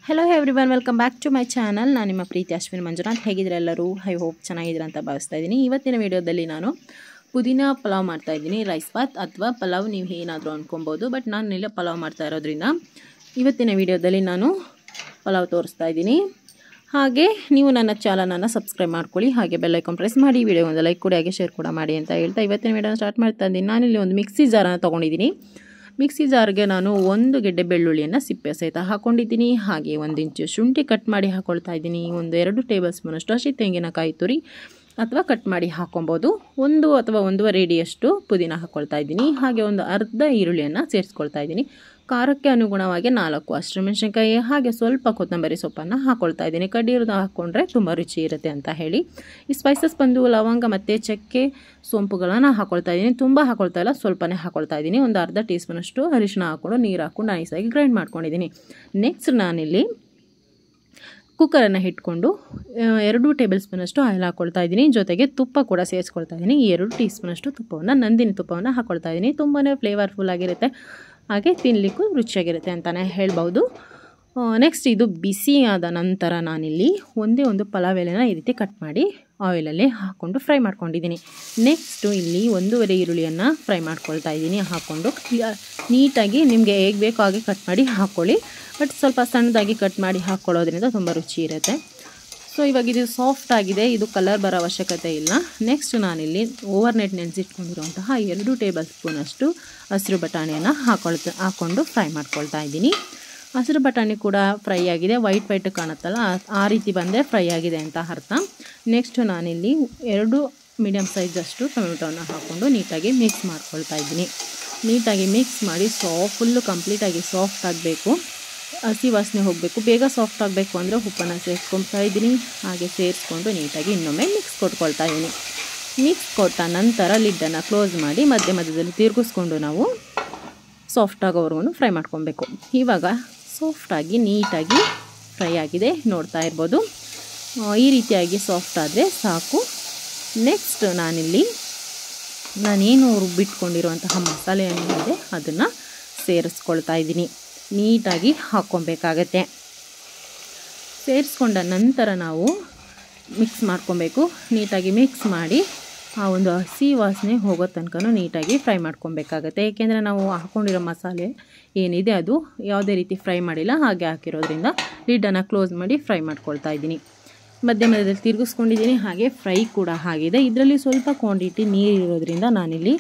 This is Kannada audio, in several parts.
Hello everyone, welcome back to my channel. ನಾನು ನಿಮ್ಮ ಪ್ರೀತಿ ಅಶ್ವಿನಿ ಮಂಜುನಾಥ್. ಹೇಗಿದ್ದೀರಾ ಎಲ್ಲರೂ? ಐ ಹೋಪ್ ಚೆನ್ನಾಗಿದ್ದೀರಾ ಅಂತ ಭಾವಿಸ್ತಾ ಇದ್ದೀನಿ. ಇವತ್ತಿನ ವಿಡಿಯೋದಲ್ಲಿ ನಾನು ಪುದೀನಾ ಪಲಾವ್ ಮಾಡ್ತಾ ಇದ್ದೀನಿ. ರೈಸ್ ಬಾತ್ ಅಥವಾ ಪಲಾವ್ ನೀವು ಏನಾದರೂ ಅನ್ಕೊಬಹುದು, ಬಟ್ ನಾನು ಇಲ್ಲ ಪಲಾವ್ ಮಾಡ್ತಾ ಇರೋದ್ರಿಂದ ಇವತ್ತಿನ ವಿಡಿಯೋದಲ್ಲಿ ನಾನು ಪಲಾವ್ ತೋರಿಸ್ತಾ ಇದ್ದೀನಿ. ಹಾಗೆ ನೀವು ನನ್ನ ಚಾನಲನ್ನು ಸಬ್ಸ್ಕ್ರೈಬ್ ಮಾಡ್ಕೊಳ್ಳಿ, ಹಾಗೆ ಬೆಲ್ ಐಕಾನ್ ಪ್ರೆಸ್ ಮಾಡಿ, ವಿಡಿಯೋ ಒಂದು ಲೈಕ್ ಕೊಡಿ, ಹಾಗೆ ಶೇರ್ ಕೂಡ ಮಾಡಿ ಅಂತ ಹೇಳ್ತಾ ಇವತ್ತಿನ ವಿಡಿಯೋನ ಸ್ಟಾರ್ಟ್ ಮಾಡ್ತಾ ಇದ್ದೀನಿ. ನಾನಿಲ್ಲಿ ಒಂದು ಮಿಕ್ಸಿ ಜಾರನ್ನು ತೊಗೊಂಡಿದ್ದೀನಿ. ಮಿಕ್ಸಿ ಜಾರ್ಗೆ ನಾನು ಒಂದು ಗೆಡ್ಡೆ ಬೆಳ್ಳುಳ್ಳಿಯನ್ನು ಸಿಪ್ಪೆ ಸಹಿತ ಹಾಕೊಂಡಿದ್ದೀನಿ. ಹಾಗೆ 1 ಇಂಚು ಶುಂಠಿ ಕಟ್ ಮಾಡಿ ಹಾಕೊಳ್ತಾ ಇದ್ದೀನಿ. 1-2 ಟೇಬಲ್ ಸ್ಪೂನಷ್ಟು ಹಸಿ ತೆಂಗಿನಕಾಯಿ ತುರಿ ಅಥವಾ ಕಟ್ ಮಾಡಿ ಹಾಕೊಬೋದು. 1 ಅಥವಾ 1.5 ಇಡಿಯಷ್ಟು ಪುದೀನ ಹಾಕ್ಕೊಳ್ತಾ ಇದ್ದೀನಿ. ಹಾಗೆ ಒಂದು ಅರ್ಧ ಈರುಳ್ಳಿಯನ್ನು ಸೇರಿಸ್ಕೊಳ್ತಾ ಇದ್ದೀನಿ. ಖಾರಕ್ಕೆ ಅನುಗುಣವಾಗಿ 4 ಹಸಿಮೆಣಸಿನಕಾಯಿ ಹಾಗೆ ಸ್ವಲ್ಪ ಕೊತ್ತಂಬರಿ ಸೊಪ್ಪನ್ನು ಹಾಕ್ಕೊಳ್ತಾ ಇದ್ದೀನಿ. ಕಡ್ಡಿರೋದು ಹಾಕ್ಕೊಂಡ್ರೆ ತುಂಬ ರುಚಿ ಇರುತ್ತೆ ಅಂತ ಹೇಳಿ. ಈ ಸ್ಪೈಸಸ್ ಬಂದು ಲವಂಗ ಮತ್ತು ಚಕ್ಕೆ ಸೋಂಪುಗಳನ್ನು ಹಾಕ್ಕೊಳ್ತಾ ಇದ್ದೀನಿ. ತುಂಬ ಹಾಕ್ಕೊಳ್ತಾ ಇಲ್ಲ, ಸ್ವಲ್ಪನೇ ಹಾಕ್ಕೊಳ್ತಾ ಇದ್ದೀನಿ. ಒಂದು ಅರ್ಧ ಟೀ ಸ್ಪೂನಷ್ಟು ಅರಿಶಿನ ಹಾಕ್ಕೊಂಡು ನೀರು ಹಾಕ್ಕೊಂಡು ನೈಸಾಗಿ ಗ್ರೈಂಡ್ ಮಾಡ್ಕೊಂಡಿದ್ದೀನಿ. ನೆಕ್ಸ್ಟ್ ನಾನಿಲ್ಲಿ ಕುಕ್ಕರನ್ನು ಇಟ್ಕೊಂಡು 2 ಟೇಬಲ್ ಸ್ಪೂನಷ್ಟು ಆಯಿಲ್ ಹಾಕ್ಕೊಳ್ತಾ ಇದ್ದೀನಿ. ಜೊತೆಗೆ ತುಪ್ಪ ಕೂಡ ಸೇರಿಸ್ಕೊಳ್ತಾ ಇದ್ದೀನಿ. 2 ಟೀ ಸ್ಪೂನಷ್ಟು ತುಪ್ಪವನ್ನು, ನಂದಿನಿ ತುಪ್ಪವನ್ನು ಹಾಕ್ಕೊಳ್ತಾ ಇದ್ದೀನಿ. ತುಂಬಾ ಫ್ಲೇವರ್ಫುಲ್ ಆಗಿರುತ್ತೆ, ಹಾಗೆ ತಿನ್ನಲಿಕ್ಕೂ ರುಚಿಯಾಗಿರುತ್ತೆ ಅಂತಲೇ ಹೇಳ್ಬೋದು. ನೆಕ್ಸ್ಟ್ ಇದು ಬಿಸಿ ಆದ ನಂತರ ನಾನಿಲ್ಲಿ ಒಂದು ಪಲಾವ್ ಎಲೆನ ಈ ರೀತಿ ಕಟ್ ಮಾಡಿ ಆಯಿಲಲ್ಲಿ ಹಾಕ್ಕೊಂಡು ಫ್ರೈ ಮಾಡ್ಕೊಂಡಿದ್ದೀನಿ. ನೆಕ್ಸ್ಟು ಇಲ್ಲಿ 1.5 ಈರುಳ್ಳಿಯನ್ನು ಫ್ರೈ ಮಾಡ್ಕೊಳ್ತಾ ಇದ್ದೀನಿ. ಹಾಕ್ಕೊಂಡು ನೀಟಾಗಿ ನಿಮಗೆ ಹೇಗೆ ಬೇಕೋ ಹಾಗೆ ಕಟ್ ಮಾಡಿ ಹಾಕ್ಕೊಳ್ಳಿ, ಬಟ್ ಸ್ವಲ್ಪ ಸಣ್ಣದಾಗಿ ಕಟ್ ಮಾಡಿ ಹಾಕ್ಕೊಳ್ಳೋದ್ರಿಂದ ತುಂಬ ರುಚಿ ಇರುತ್ತೆ. ಸೊ ಇವಾಗ ಇದು ಸಾಫ್ಟ್ ಆಗಿದೆ, ಇದು ಕಲರ್ ಬರೋ ಅವಶ್ಯಕತೆ ಇಲ್ಲ. ನೆಕ್ಸ್ಟ್ ನಾನಿಲ್ಲಿ ಓವರ್ನೈಟ್ ನೆನೆಸಿಟ್ಕೊಂಡಿರುವಂತಹ 2 ಟೇಬಲ್ ಸ್ಪೂನಷ್ಟು ಹಸಿರು ಬಟಾಣಿಯನ್ನು ಹಾಕ್ಕೊಂಡು ಫ್ರೈ ಮಾಡ್ಕೊಳ್ತಾ ಇದ್ದೀನಿ. ಹಸಿರು ಬಟಾಣಿ ಕೂಡ ಫ್ರೈ ಆಗಿದೆ, ವೈಟ್ ಕಾಣುತ್ತಲ್ಲ, ಆ ರೀತಿ ಬಂದರೆ ಫ್ರೈ ಆಗಿದೆ ಅಂತ ಅರ್ಥ. ನೆಕ್ಸ್ಟು ನಾನಿಲ್ಲಿ 2 ಮೀಡಿಯಮ್ ಸೈಜಷ್ಟು ಟೊಮೆಟೊವನ್ನು ಹಾಕ್ಕೊಂಡು ನೀಟಾಗಿ ಮಿಕ್ಸ್ ಮಾಡ್ಕೊಳ್ತಾ ಇದ್ದೀನಿ. ನೀಟಾಗಿ ಮಿಕ್ಸ್ ಮಾಡಿ ಫುಲ್ಲು ಕಂಪ್ಲೀಟಾಗಿ ಸಾಫ್ಟ್ ಆಗಬೇಕು, ಹಸಿ ವಾಸನೆ ಹೋಗಬೇಕು. ಬೇಗ ಸಾಫ್ಟ್ ಆಗಬೇಕು ಅಂದರೆ ಉಪ್ಪನ್ನು ಸೇರಿಸ್ಕೊಳ್ತಾ ಇದ್ದೀನಿ. ಹಾಗೆ ಸೇರಿಸ್ಕೊಂಡು ನೀಟಾಗಿ ಇನ್ನೊಮ್ಮೆ ಮಿಕ್ಸ್ ಕೊಟ್ಕೊಳ್ತಾ ಇದ್ದೀನಿ. ಮಿಕ್ಸ್ ಕೊಟ್ಟ ನಂತರ ಲಿಡ್ಡನ್ನು ಕ್ಲೋಸ್ ಮಾಡಿ ಮಧ್ಯದಲ್ಲಿ ತಿರುಗಿಸ್ಕೊಂಡು ನಾವು ಸಾಫ್ಟ್ ಆಗೋವರೆಗೂ ಫ್ರೈ ಮಾಡ್ಕೊಬೇಕು. ಇವಾಗ ಸಾಫ್ಟಾಗಿ ನೀಟಾಗಿ ಫ್ರೈ ಆಗಿದೆ, ನೋಡ್ತಾ ಇರ್ಬೋದು. ಈ ರೀತಿಯಾಗಿ ಸಾಫ್ಟ್ ಆದರೆ ಸಾಕು. ನೆಕ್ಸ್ಟ್ ನಾನೇನು ರುಬ್ಬಿಟ್ಕೊಂಡಿರುವಂತಹ ಮಸಾಲೆ ಏನಿದೆ ಅದನ್ನು ಸೇರಿಸ್ಕೊಳ್ತಾ ಇದ್ದೀನಿ. ನೀಟಾಗಿ ಹಾಕ್ಕೊಬೇಕಾಗತ್ತೆ. ಸೇರಿಸ್ಕೊಂಡ ನಂತರ ನಾವು ಮಿಕ್ಸ್ ಮಾಡ್ಕೊಬೇಕು. ನೀಟಾಗಿ ಮಿಕ್ಸ್ ಮಾಡಿ ಆ ಒಂದು ಹಸಿ ವಾಸನೆ ಹೋಗೋ ತನಕ ನೀಟಾಗಿ ಫ್ರೈ ಮಾಡ್ಕೊಬೇಕಾಗತ್ತೆ. ಏಕೆಂದರೆ ನಾವು ಹಾಕ್ಕೊಂಡಿರೋ ಮಸಾಲೆ ಏನಿದೆ ಅದು ಯಾವುದೇ ರೀತಿ ಫ್ರೈ ಮಾಡಿಲ್ಲ, ಹಾಗೆ ಹಾಕಿರೋದ್ರಿಂದ ಲಿಡ್ಡನ್ನು ಕ್ಲೋಸ್ ಮಾಡಿ ಫ್ರೈ ಮಾಡ್ಕೊಳ್ತಾ ಇದ್ದೀನಿ. ಮಧ್ಯದಲ್ಲಿ ತಿರುಗಿಸ್ಕೊಂಡಿದ್ದೀನಿ, ಹಾಗೆ ಫ್ರೈ ಕೂಡ ಆಗಿದೆ. ಇದರಲ್ಲಿ ಸ್ವಲ್ಪ ಕ್ವಾಂಟಿಟಿ ನೀರಿರೋದ್ರಿಂದ ನಾನಿಲ್ಲಿ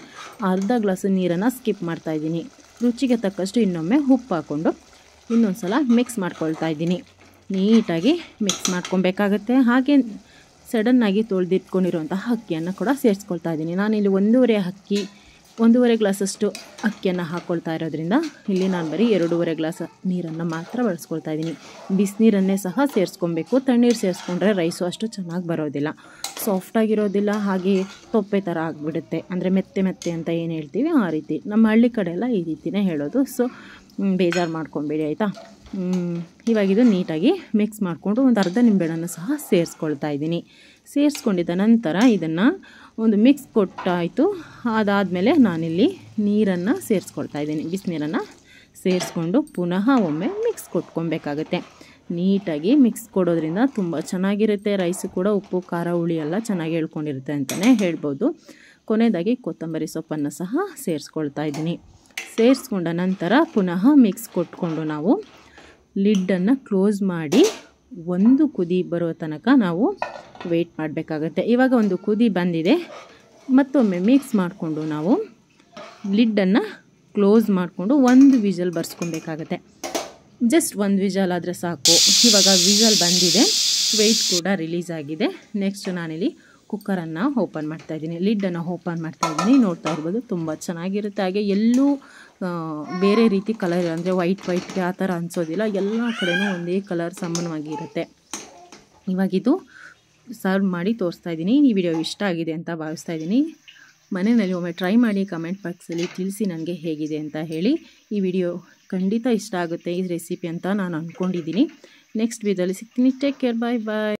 ಅರ್ಧ ಗ್ಲಾಸ್ ನೀರನ್ನು ಸ್ಕಿಪ್ ಮಾಡ್ತಾಯಿದ್ದೀನಿ. ರುಚಿಗೆ ತಕ್ಕಷ್ಟು ಇನ್ನೊಮ್ಮೆ ಉಪ್ಪು ಹಾಕ್ಕೊಂಡು ಇನ್ನೊಂದು ಸಲ ಮಿಕ್ಸ್ ಮಾಡ್ಕೊಳ್ತಾ ಇದ್ದೀನಿ. ನೀಟಾಗಿ ಮಿಕ್ಸ್ ಮಾಡ್ಕೊಬೇಕಾಗತ್ತೆ. ಹಾಗೆ ಸಡನ್ನಾಗಿ ತೊಳೆದಿಟ್ಕೊಂಡಿರುವಂತಹ ಅಕ್ಕಿಯನ್ನು ಕೂಡ ಸೇರಿಸ್ಕೊಳ್ತಾ ಇದ್ದೀನಿ. ನಾನಿಲ್ಲಿ 1.5 ಗ್ಲಾಸಷ್ಟು ಅಕ್ಕಿಯನ್ನು ಹಾಕ್ಕೊಳ್ತಾ ಇರೋದ್ರಿಂದ ಇಲ್ಲಿ ನಾನು ಬರೀ 2.5 ಗ್ಲಾಸ್ ನೀರನ್ನು ಮಾತ್ರ ಬಳಸ್ಕೊಳ್ತಾ ಇದ್ದೀನಿ. ಬಿಸಿನೀರನ್ನೇ ಸಹ ಸೇರಿಸ್ಕೊಬೇಕು. ತಣ್ಣೀರು ಸೇರಿಸ್ಕೊಂಡ್ರೆ ರೈಸು ಅಷ್ಟು ಚೆನ್ನಾಗಿ ಬರೋದಿಲ್ಲ, ಸಾಫ್ಟಾಗಿರೋದಿಲ್ಲ, ಹಾಗೆ ತೊಪ್ಪೆ ಥರ ಆಗಿಬಿಡುತ್ತೆ. ಅಂದರೆ ಮೆತ್ತೆ ಅಂತ ಏನು ಹೇಳ್ತೀವಿ ಆ ರೀತಿ. ನಮ್ಮ ಹಳ್ಳಿ ಕಡೆ ಎಲ್ಲ ಈ ರೀತಿಯೇ ಹೇಳೋದು. ಸೊ ಬೇಜಾರು ಮಾಡ್ಕೊಬೇಡಿ ಆಯಿತಾ. ಇವಾಗಿದು ನೀಟಾಗಿ ಮಿಕ್ಸ್ ಮಾಡಿಕೊಂಡು ಒಂದು ಅರ್ಧ ನಿಂಬೆಹಣ್ಣನ್ನು ಸಹ ಸೇರಿಸ್ಕೊಳ್ತಾ ಇದ್ದೀನಿ. ಸೇರಿಸ್ಕೊಂಡಿದ್ದ ನಂತರ ಇದನ್ನು ಒಂದು ಮಿಕ್ಸ್ ಕೊಟ್ಟಾಯಿತು. ಅದಾದಮೇಲೆ ನಾನಿಲ್ಲಿ ನೀರನ್ನು ಸೇರಿಸ್ಕೊಳ್ತಾ ಇದ್ದೀನಿ. ಬಿಸಿನೀರನ್ನು ಸೇರಿಸ್ಕೊಂಡು ಪುನಃ ಒಮ್ಮೆ ಮಿಕ್ಸ್ ಕೊಟ್ಕೊಬೇಕಾಗತ್ತೆ. ನೀಟಾಗಿ ಮಿಕ್ಸ್ ಕೊಡೋದ್ರಿಂದ ತುಂಬ ಚೆನ್ನಾಗಿರುತ್ತೆ. ರೈಸು ಕೂಡ ಉಪ್ಪು ಖಾರ ಹುಳಿ ಎಲ್ಲ ಚೆನ್ನಾಗಿ ಹೇಳ್ಕೊಂಡಿರುತ್ತೆ ಅಂತಲೇ ಹೇಳ್ಬೋದು. ಕೊನೆಯದಾಗಿ ಕೊತ್ತಂಬರಿ ಸೊಪ್ಪನ್ನು ಸಹ ಸೇರಿಸ್ಕೊಳ್ತಾ ಇದ್ದೀನಿ. ಸೇರಿಸ್ಕೊಂಡ ನಂತರ ಪುನಃ ಮಿಕ್ಸ್ ಕೊಟ್ಕೊಂಡು ನಾವು ಲಿಡ್ಡನ್ನು ಕ್ಲೋಸ್ ಮಾಡಿ 1 ಕುದಿ ಬರೋ ತನಕ ನಾವು ವೆಯ್ಟ್ ಮಾಡಬೇಕಾಗತ್ತೆ. ಇವಾಗ 1 ಕುದಿ ಬಂದಿದೆ. ಮತ್ತೊಮ್ಮೆ ಮಿಕ್ಸ್ ಮಾಡಿಕೊಂಡು ನಾವು ಲಿಡ್ಡನ್ನು ಕ್ಲೋಸ್ ಮಾಡಿಕೊಂಡು 1 ವಿಷಲ್ ಬರ್ಸ್ಕೊಬೇಕಾಗತ್ತೆ. ಜಸ್ಟ್ 1 ವಿಷಲ್ ಆದರೆ ಸಾಕು. ಇವಾಗ ವಿಷಲ್ ಬಂದಿದೆ, ವೆಯ್ಟ್ ಕೂಡ ರಿಲೀಸ್ ಆಗಿದೆ. ನೆಕ್ಸ್ಟ್ ನಾನಿಲ್ಲಿ ಕುಕ್ಕರನ್ನು ಓಪನ್ ಮಾಡ್ತಾಯಿದ್ದೀನಿ, ಲಿಡ್ಡನ್ನು ಓಪನ್ ಮಾಡ್ತಾಯಿದ್ದೀನಿ. ನೋಡ್ತಾ ಇರ್ಬೋದು, ತುಂಬ ಚೆನ್ನಾಗಿರುತ್ತೆ. ಹಾಗೆ ಎಲ್ಲೂ ಬೇರೆ ರೀತಿ ಕಲರ್ ಅಂದರೆ ವೈಟ್ಗೆ ಆ ಥರ ಅನಿಸೋದಿಲ್ಲ. ಎಲ್ಲ ಕಡೆಯೂ ಒಂದೇ ಕಲರ್ ಸಮಾನವಾಗಿರುತ್ತೆ. ಇವಾಗಿದು ಸರ್ವ್ ಮಾಡಿ ತೋರಿಸ್ತಾ ಇದ್ದೀನಿ. ಈ ವಿಡಿಯೋ ಇಷ್ಟ ಆಗಿದೆ ಅಂತ ಭಾವಿಸ್ತಾ ಇದ್ದೀನಿ. ಮನೆಯಲ್ಲಿ ಒಮ್ಮೆ ಟ್ರೈ ಮಾಡಿ ಕಮೆಂಟ್ ಬಾಕ್ಸಲ್ಲಿ ತಿಳಿಸಿ ನನಗೆ ಹೇಗಿದೆ ಅಂತ ಹೇಳಿ. ಈ ವಿಡಿಯೋ ಖಂಡಿತ ಇಷ್ಟ ಆಗುತ್ತೆ ಈ ರೆಸಿಪಿ ಅಂತ ನಾನು ಅಂದ್ಕೊಂಡಿದ್ದೀನಿ. ನೆಕ್ಸ್ಟ್ ವಿಡಿಯೋದಲ್ಲಿ ಸಿಗ್ತೀನಿ. ಟೇಕ್ ಕೇರ್, ಬಾಯ್.